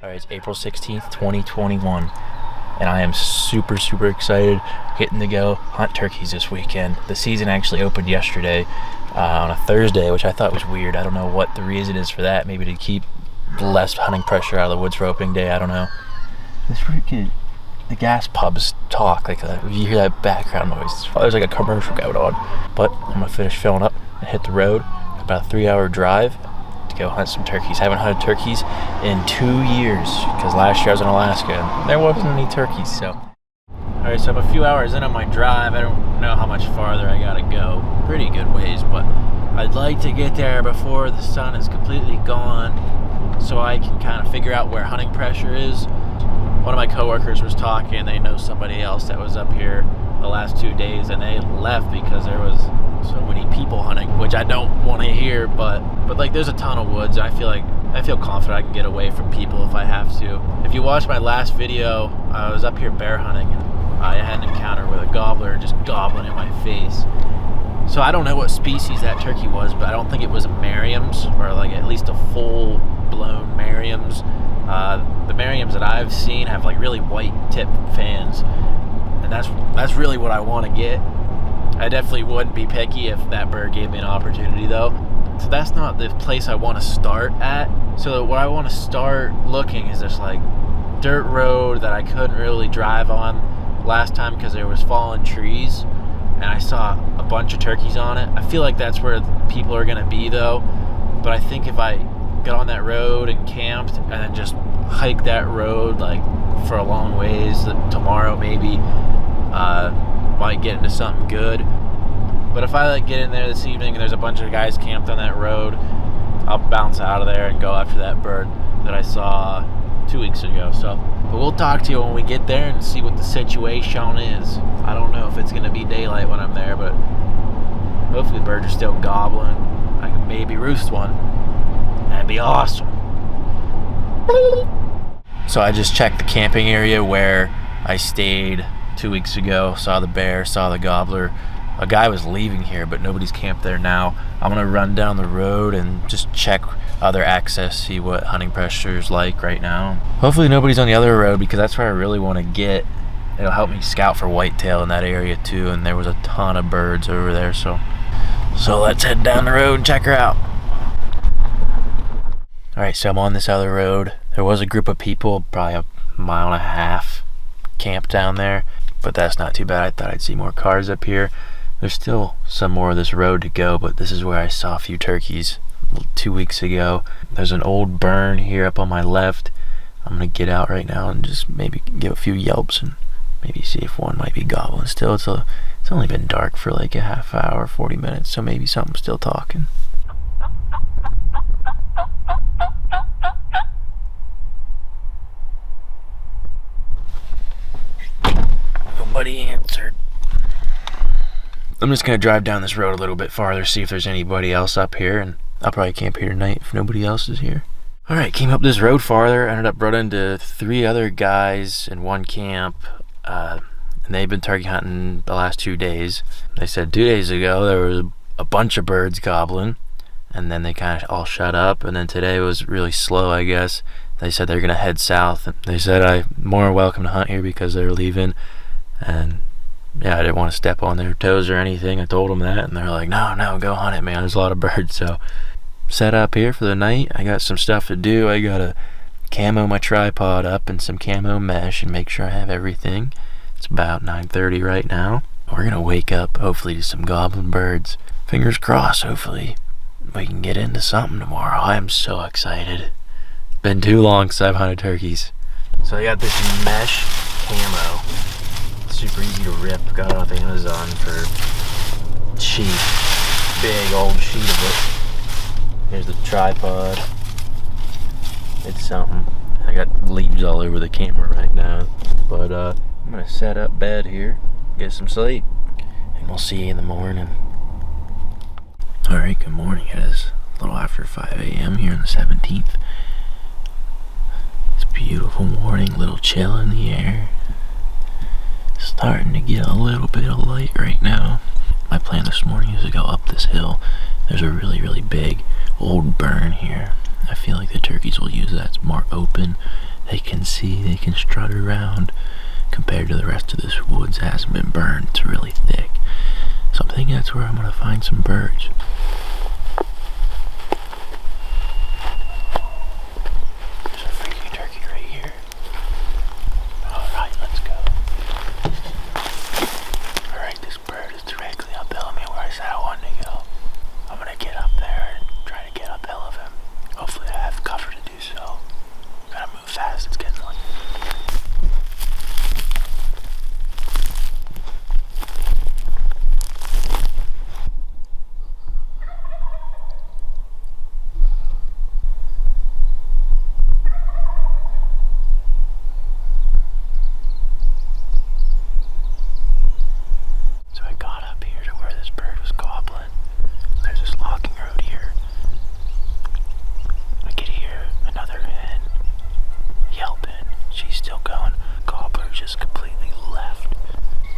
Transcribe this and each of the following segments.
All right, it's April 16th, 2021, and I am super excited getting to go hunt turkeys this weekend. The season actually opened yesterday on a Thursday, which I thought was weird. I don't know what the reason is for that. Maybe to keep less hunting pressure out of the woods for opening day. I don't know. This freaking, the gas pubs talk, like you hear that background noise. There's like a commercial going on. But I'm gonna finish filling up and hit the road. About a 3-hour drive to go hunt some turkeys. I haven't hunted turkeys in 2 years because last year I was in Alaska and there wasn't any turkeys. So, all right, so I'm a few hours in on my drive. I don't know how much farther I gotta go. Pretty good ways, but I'd like to get there before the sun is completely gone, so I can kind of figure out where hunting pressure is. One of my coworkers was talking. They know somebody else that was up here the last 2 days, and they left because there was so many people hunting, which I don't want to hear, but like there's a ton of woods. I feel confident I can get away from people if I have to. If you watched my last video, I was up here bear hunting and I had an encounter with a gobbler just gobbling in my face. So I don't know what species that turkey was, but I don't think it was a Merriam's, or like at least a full-blown Merriam's. The Merriam's that I've seen have like really white tip fans, and that's really what I want to get. I definitely wouldn't be picky if that bird gave me an opportunity though. So that's not the place I want to start at. So where I want to start looking is this like dirt road that I couldn't really drive on last time because there was fallen trees, and I saw a bunch of turkeys on it. I feel like that's where people are gonna be though, but I think if I got on that road and camped and then just hike that road like for a long ways tomorrow maybe, might get into something good. But if I like get in there this evening and there's a bunch of guys camped on that road, I'll bounce out of there and go after that bird that I saw 2 weeks ago. So, but we'll talk to you when we get there and see what the situation is. I don't know if it's gonna be daylight when I'm there, but hopefully the birds are still gobbling. I can maybe roost one. That'd be awesome. So I just checked the camping area where I stayed 2 weeks ago, saw the bear, saw the gobbler. A guy was leaving here, but nobody's camped there now. I'm gonna run down the road and just check other access, see what hunting pressure is like right now. Hopefully nobody's on the other road because that's where I really want to get. It'll help me scout for whitetail in that area too, and there was a ton of birds over there, so let's head down the road and check her out. Alright, so I'm on this other road. There was a group of people, probably a mile and a half, camped down there, but that's not too bad. I thought I'd see more cars up here. There's still some more of this road to go, but this is where I saw a few turkeys 2 weeks ago. There's an old burn here up on my left. I'm gonna get out right now and just maybe give a few yelps and maybe see if one might be gobbling still. It's only been dark for like a half hour, 40 minutes, so maybe something's still talking. Nobody answered. I'm just gonna drive down this road a little bit farther, see if there's anybody else up here, and I'll probably camp here tonight if nobody else is here. Alright, came up this road farther, ended up running into 3 other guys in one camp, and they've been turkey hunting the last 2 days. They said 2 days ago there was a bunch of birds gobbling, and then they kind of all shut up, and then today was really slow, I guess. They said they're gonna head south, and they said I'm more welcome to hunt here because they're leaving, and yeah, I didn't want to step on their toes or anything. I told them that, and they're like, no, go hunt it, man. There's a lot of birds. So set up here for the night. I got some stuff to do. I gotta camo my tripod up and some camo mesh and make sure I have everything. It's about 9:30 right now. We're gonna wake up hopefully to some gobbling birds. Fingers crossed, hopefully we can get into something tomorrow. I am so excited. Been too long since I've hunted turkeys. So I got this mesh camo. Super easy to rip. Got it off Amazon for cheap. Big old sheet of it. Here's the tripod. It's something. I got leaves all over the camera right now, but I'm gonna set up bed here, get some sleep, and we'll see you in the morning. Alright, good morning. It is a little after 5 a.m. here on the 17th. It's a beautiful morning, little chill in the air. Starting to get a little bit of light right now. My plan this morning is to go up this hill. There's a really big old burn here. I feel like the turkeys will use that. It's more open they can see, they can strut around. Compared to the rest of this woods, it hasn't been burned. It's really thick. So I'm thinking that's where I'm gonna find some birds. There's a freaking turkey right here. Alright, let's go. Alright, this bird is directly uphill of me where I said I wanted to go. I'm gonna get up there and try to get uphill of him. Hopefully I have cover to do so. Gotta move fast, it's getting late. So I got up here to where this bird was gobbling. There's this logging road here. I could hear another hen yelping. She's still going. Gobbler just completely left.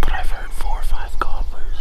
But I've heard 4 or 5 gobblers.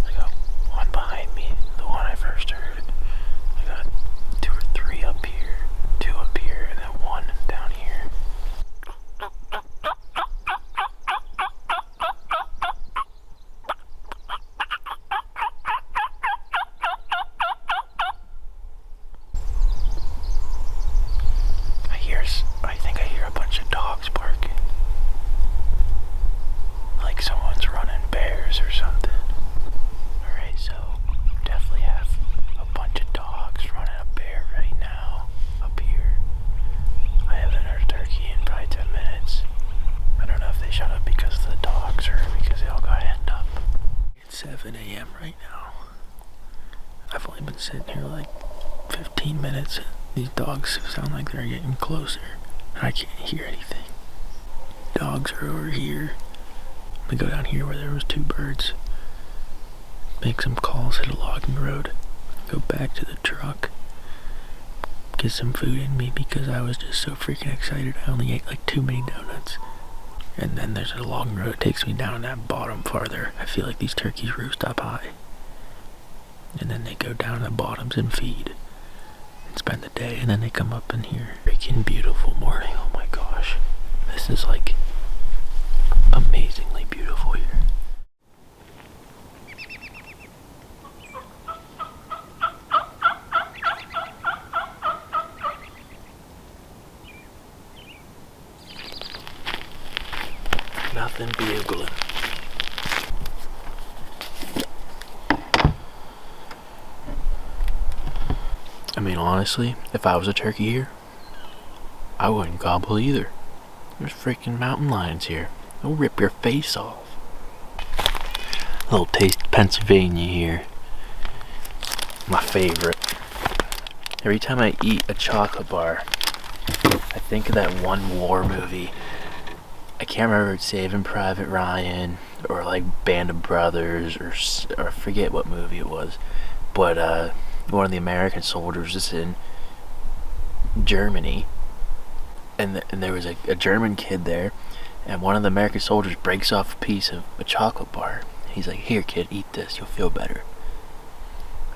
I got one behind me, the one I first heard. I got 2 or 3 up here, 2 up here, and then 1 down here. I think I hear a bunch of dogs barking. Like someone's running bears or something. Alright, so definitely have a bunch of dogs running a bear right now up here. I haven't heard a turkey in probably 10 minutes. I don't know if they shut up because of the dogs or because they all got henned up. It's 7 a.m. right now. I've only been sitting here like 15 minutes. These dogs sound like they're getting closer. I can't hear anything. Dogs are over here. I'm gonna go down here where there was 2 birds. Make some calls, hit a logging road. Go back to the truck. Get some food in me because I was just so freaking excited. I only ate like 2 mini donuts. And then there's a logging road that takes me down that bottom farther. I feel like these turkeys roost up high. And then they go down the bottoms and feed. Spend the day, and then they come up in here. Freaking beautiful morning. Oh my gosh, this is like amazingly beautiful here. Nothing bugling. I mean, honestly, if I was a turkey here, I wouldn't gobble either. There's freaking mountain lions here. They'll rip your face off. A little taste of Pennsylvania here. My favorite. Every time I eat a chocolate bar, I think of that one war movie. I can't remember if it's Saving Private Ryan or like Band of Brothers or I forget what movie it was. But one of the American soldiers is in Germany, and there was a German kid there, and one of the American soldiers breaks off a piece of a chocolate bar. He's like, "Here, kid, eat this. You'll feel better."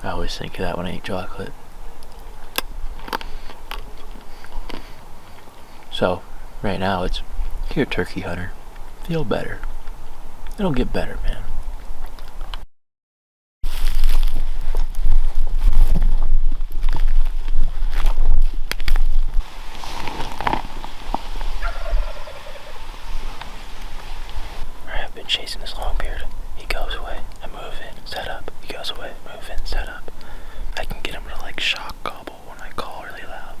I always think of that when I eat chocolate. So, right now it's, "Here, turkey hunter, feel better." It'll get better, man. I've been chasing this long beard. He goes away, I move in, set up. He goes away, move in, set up. I can get him to like shock gobble when I call really loud.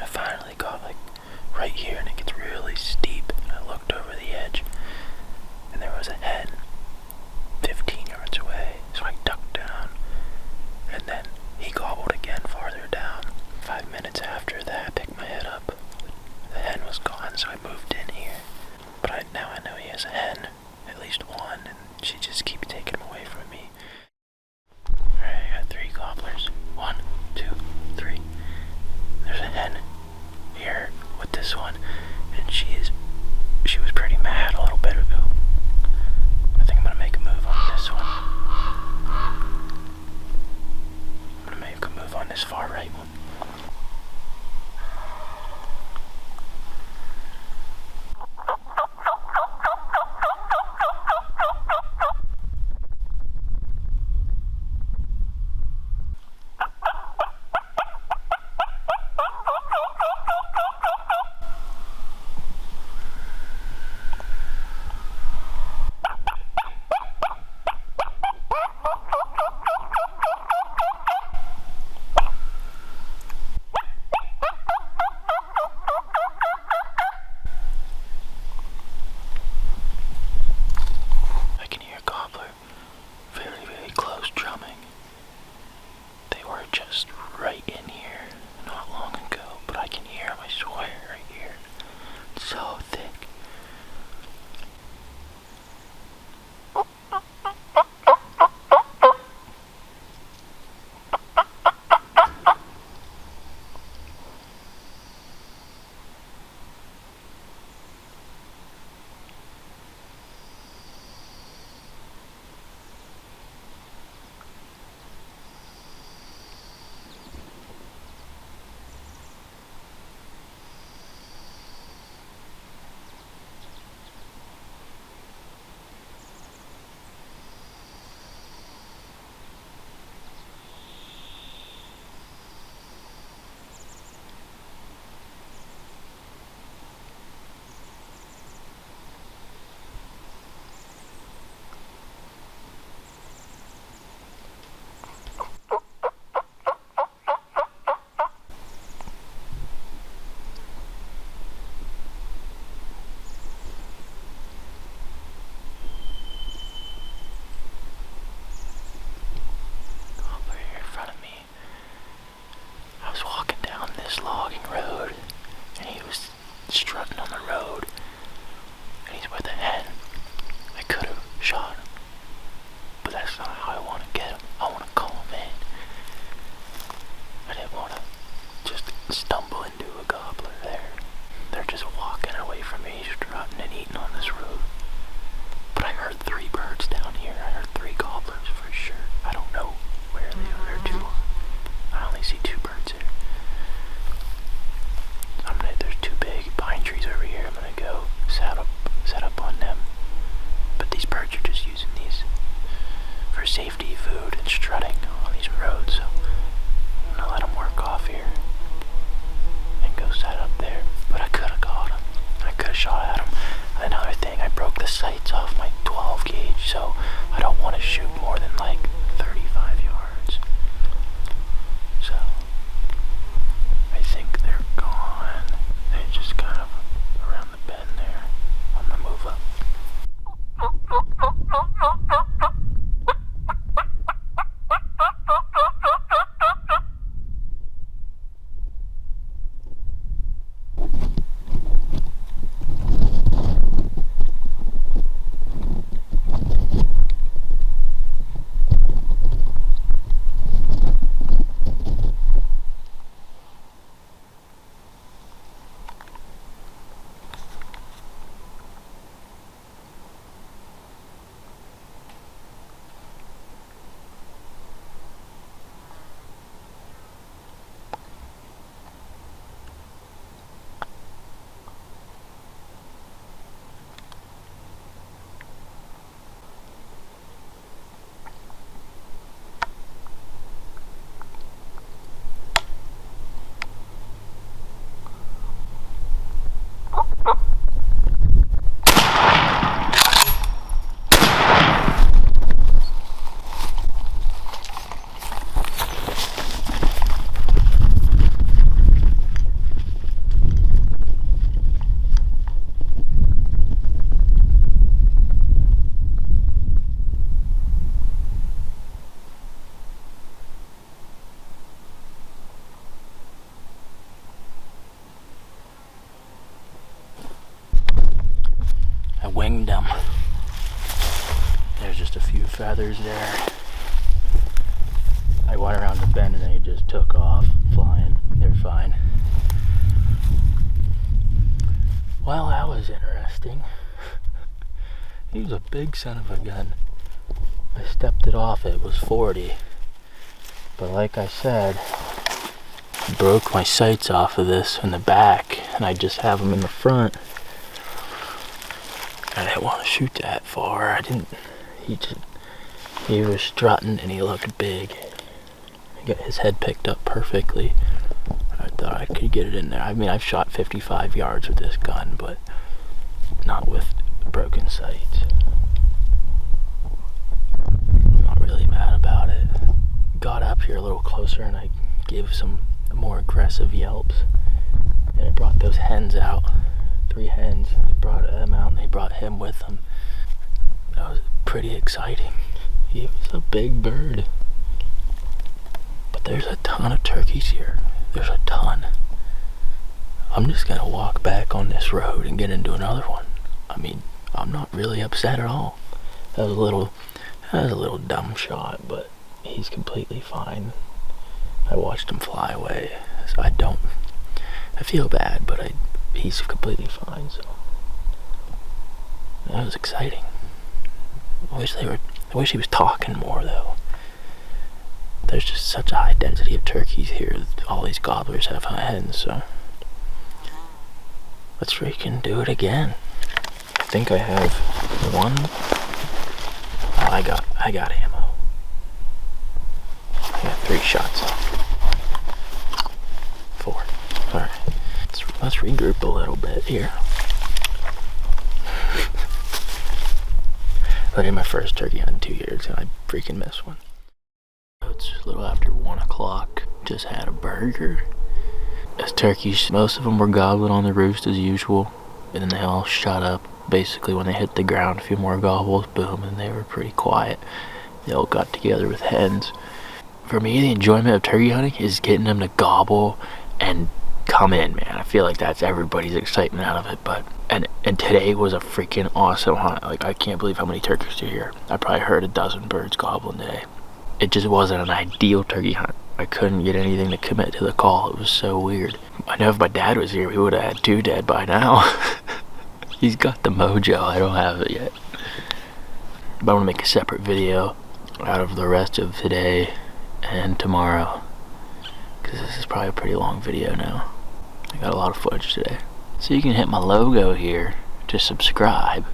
I finally got like right here, and it gets really steep, and I looked over the edge, and there was a hen 15 yards away, so I ducked down, and then he gobbled again farther down. 5 minutes after that, I picked my head up. The hen was gone, so I moved in here. But now I know he has a hen, at least one, and she just keeps taking him away from me. Alright, I got 3 gobblers. 1, 2, 3. There's a hen here with this one, and she was pretty mad a little bit ago. I think I'm gonna make a move on this one. I'm gonna make a move on this far right one. shot at them. Another thing, I broke the sights off my 12 gauge, so I don't want to shoot more than like 35 yards. So I think they're gone. They just kind of around the bend there. I'm gonna move up. Winged them. There's just a few feathers there. I went around the bend and they just took off flying. They're fine. Well, that was interesting. He was a big son of a gun. I stepped it off, it was 40. But like I said, I broke my sights off of this in the back and I just have them in the front. I didn't want to shoot that far. I didn't. He was strutting and he looked big. He got his head picked up perfectly. I thought I could get it in there. I mean, I've shot 55 yards with this gun, but not with broken sights. I'm not really mad about it. Got up here a little closer and I gave some more aggressive yelps. And it brought those hens out. 3 hens. They brought them out and they brought him with them. That was pretty exciting. He was a big bird. But there's a ton of turkeys here. There's a ton. I'm just gonna walk back on this road and get into another one. I mean, I'm not really upset at all. That was a little dumb shot, but he's completely fine. I watched him fly away, so I feel bad, but he's completely fine, so that was exciting. I wish he was talking more though. There's just such a high density of turkeys here. All these gobblers have hens, so let's freaking do it again. I think I have one. Oh, I got ammo. I got 3 shots. 4. All right. Let's regroup a little bit here. I did my first turkey hunt in 2 years and I freaking missed one. It's a little after 1 o'clock. Just had a burger. As turkeys, most of them were gobbling on the roost as usual. And then they all shut up. Basically when they hit the ground, a few more gobbles, boom, and they were pretty quiet. They all got together with hens. For me, the enjoyment of turkey hunting is getting them to gobble and come in, man. I feel like that's everybody's excitement out of it. But and today was a freaking awesome hunt. Like, I can't believe how many turkeys are here. I probably heard a dozen birds gobbling today. It just wasn't an ideal turkey hunt. I couldn't get anything to commit to the call. It was so weird. I know if my dad was here, we would have had 2 dead by now. He's got the mojo. I don't have it yet. But I'm gonna make a separate video out of the rest of today and tomorrow, because this is probably a pretty long video now. I got a lot of footage today. So you can hit my logo here to subscribe.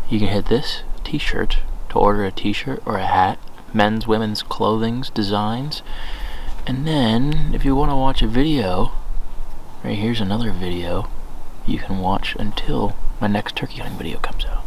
You can hit this t-shirt to order a t-shirt or a hat. Men's, women's clothing's designs. And then if you want to watch a video, right here's another video you can watch until my next turkey hunting video comes out.